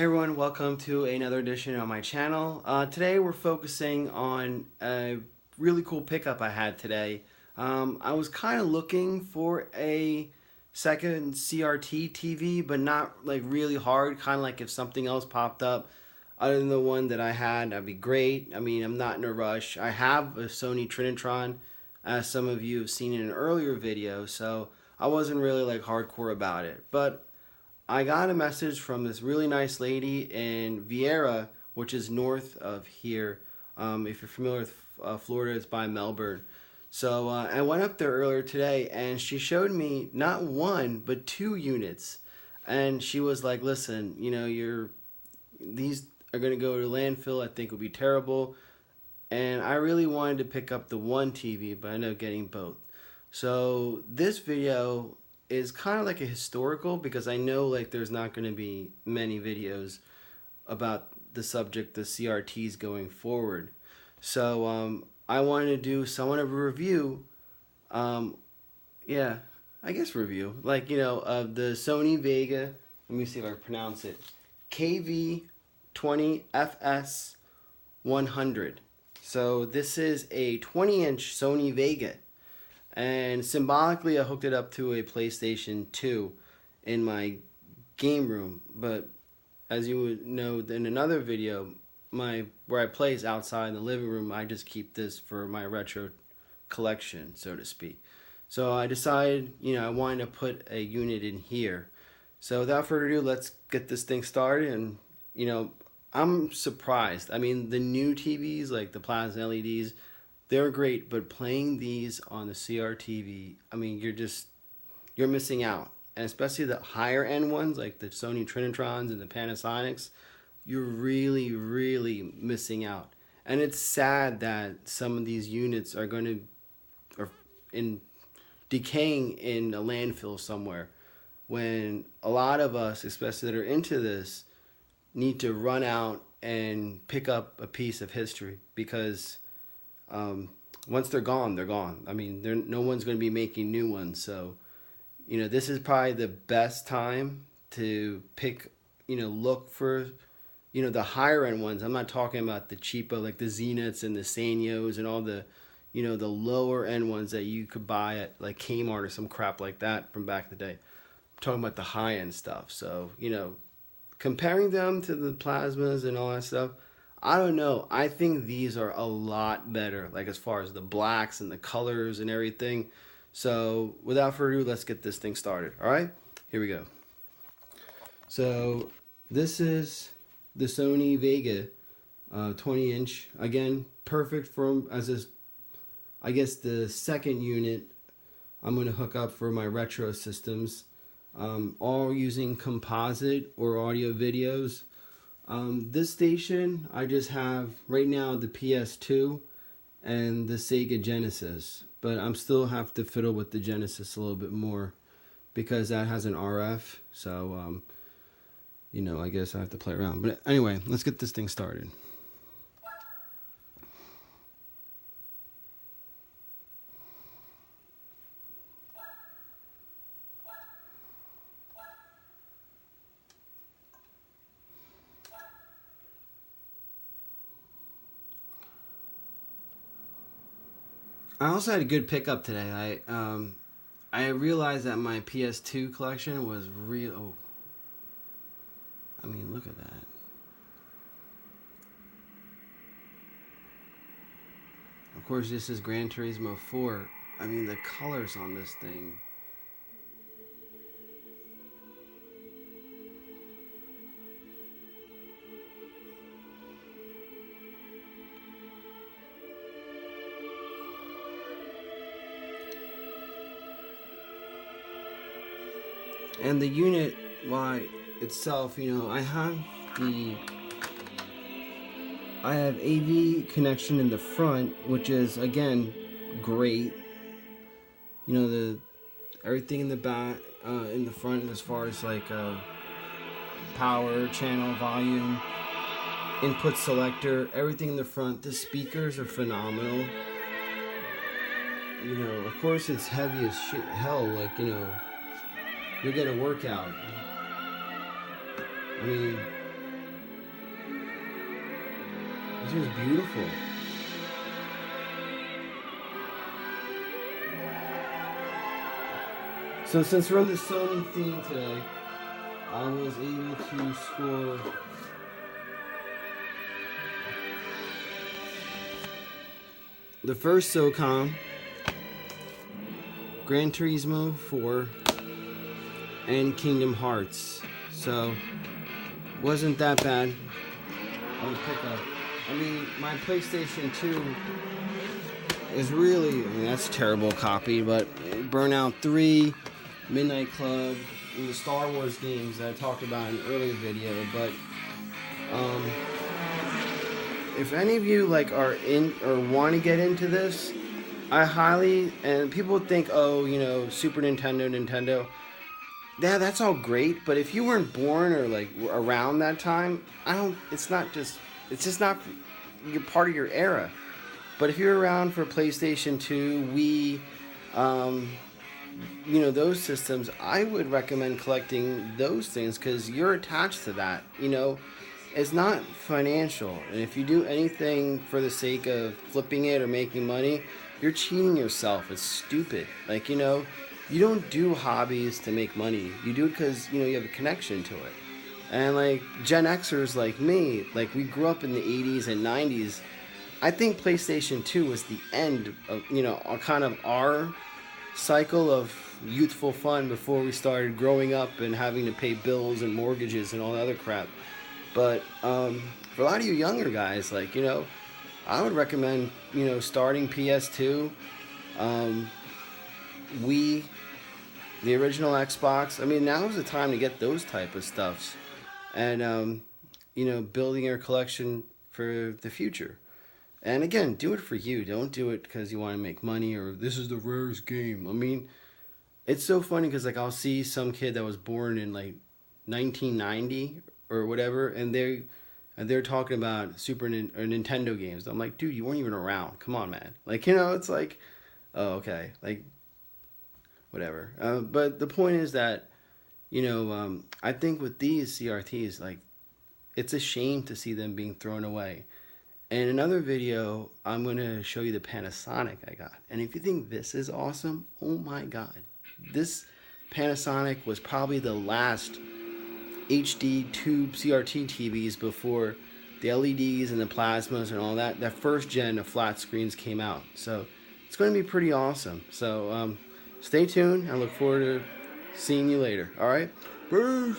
Hey everyone, welcome to another edition on my channel. Today we're focusing on a really cool pickup I had today. I was kind of looking for a second CRT TV, but not like really hard, kind of like if something else popped up other than the one that I had, that'd be great. I mean, I'm not in a rush. I have a Sony Trinitron, as some of you have seen in an earlier video, so I wasn't really like hardcore about it. But I got a message from this really nice lady in Vieira, which is north of here. If you're familiar with Florida, it's by Melbourne. So I went up there earlier today, and she showed me not one but two units, and she was like, "Listen, you know, these are gonna go to landfill. I think it would be terrible." And I really wanted to pick up the one TV, but I ended up getting both. So this video is kind of like a historical, because I know like there's not going to be many videos about the subject of CRTs going forward. So I wanted to do somewhat of a review. Yeah, I guess review, like, you know, of the Sony Vega. Let me see if I pronounce it. KV-20FS100. So this is a 20-inch Sony Vega. And symbolically, I hooked it up to a PlayStation 2 in my game room. But as you would know in another video, where I play is outside in the living room. I just keep this for my retro collection, so to speak. So I decided, you know, I wanted to put a unit in here. So without further ado, let's get this thing started. And, you know, I'm surprised. I mean, the new TVs, like the plasma LEDs, they're great, but playing these on the CRT, I mean, you're missing out. And especially the higher end ones, like the Sony Trinitrons and the Panasonics, you're really, really missing out. And it's sad that some of these units are decaying in a landfill somewhere, when a lot of us, especially that are into this, need to run out and pick up a piece of history, because once they're gone, they're gone. I mean, no one's going to be making new ones. So, you know, this is probably the best time to pick, you know, look for, you know, the higher end ones. I'm not talking about the cheapo, like the Zeniths and the Sanyos and all the, you know, the lower end ones that you could buy at like Kmart or some crap like that from back in the day. I'm talking about the high end stuff. So, you know, comparing them to the plasmas and all that stuff, I don't know. I think these are a lot better, like as far as the blacks and the colors and everything. So without further ado, let's get this thing started. All right, here we go. So this is the Sony Vega 20-inch. Again, perfect for I guess the second unit I'm going to hook up for my retro systems. All using composite or audio videos. This station, I just have right now the PS2 and the Sega Genesis, but I'm still have to fiddle with the Genesis a little bit more, because that has an RF. So, you know, I guess I have to play around. But anyway, let's get this thing started. I also had a good pickup today. I realized that my PS2 collection was real. Oh, I mean, look at that. Of course, this is Gran Turismo 4. I mean, the colors on this thing. And the unit, why itself, you know, I have AV connection in the front, which is again great. You know, everything in the back, in the front, as far as like power, channel, volume, input selector, everything in the front. The speakers are phenomenal. You know, of course it's heavy as hell. Like, you know, you'll get a workout. I mean, It's just beautiful. So since we're on the Sony theme today, I was able to score the first SOCOM, Gran Turismo 4, and Kingdom Hearts. So wasn't that bad. I'll pick up. I mean, my PlayStation 2 is really, I mean, that's a terrible copy, but Burnout 3, Midnight Club, and the Star Wars games that I talked about in an earlier video. But if any of you like are in or want to get into this, I highly, and people think, oh, you know, Super Nintendo, yeah, that's all great, but if you weren't born or like around that time, it's just not you're part of your era. But if you're around for PlayStation 2, Wii, you know, those systems, I would recommend collecting those things because you're attached to that. You know, it's not financial, and if you do anything for the sake of flipping it or making money, you're cheating yourself. It's stupid. Like, you know, you don't do hobbies to make money. You do it because, you know, you have a connection to it. And like Gen Xers like me, like we grew up in the 80s and 90s. I think PlayStation 2 was the end of, you know, kind of our cycle of youthful fun before we started growing up and having to pay bills and mortgages and all the other crap. But for a lot of you younger guys, like, you know, I would recommend, you know, starting PS2, Wii, the original Xbox. I mean, now's the time to get those type of stuffs. And, you know, building your collection for the future. And again, do it for you. Don't do it because you want to make money or this is the rarest game. I mean, it's so funny because like I'll see some kid that was born in like 1990 or whatever, and they're talking about or Nintendo games. I'm like, dude, you weren't even around. Come on, man. Like, you know, it's like, oh, okay, like, whatever. But the point is that, you know, I think with these CRTs, like, it's a shame to see them being thrown away. In another video, I'm going to show you the Panasonic I got. And if you think this is awesome, oh my God. This Panasonic was probably the last HD tube CRT TVs before the LEDs and the plasmas and all that. That first gen of flat screens came out. So it's going to be pretty awesome. So stay tuned. I look forward to seeing you later. All right? Peace.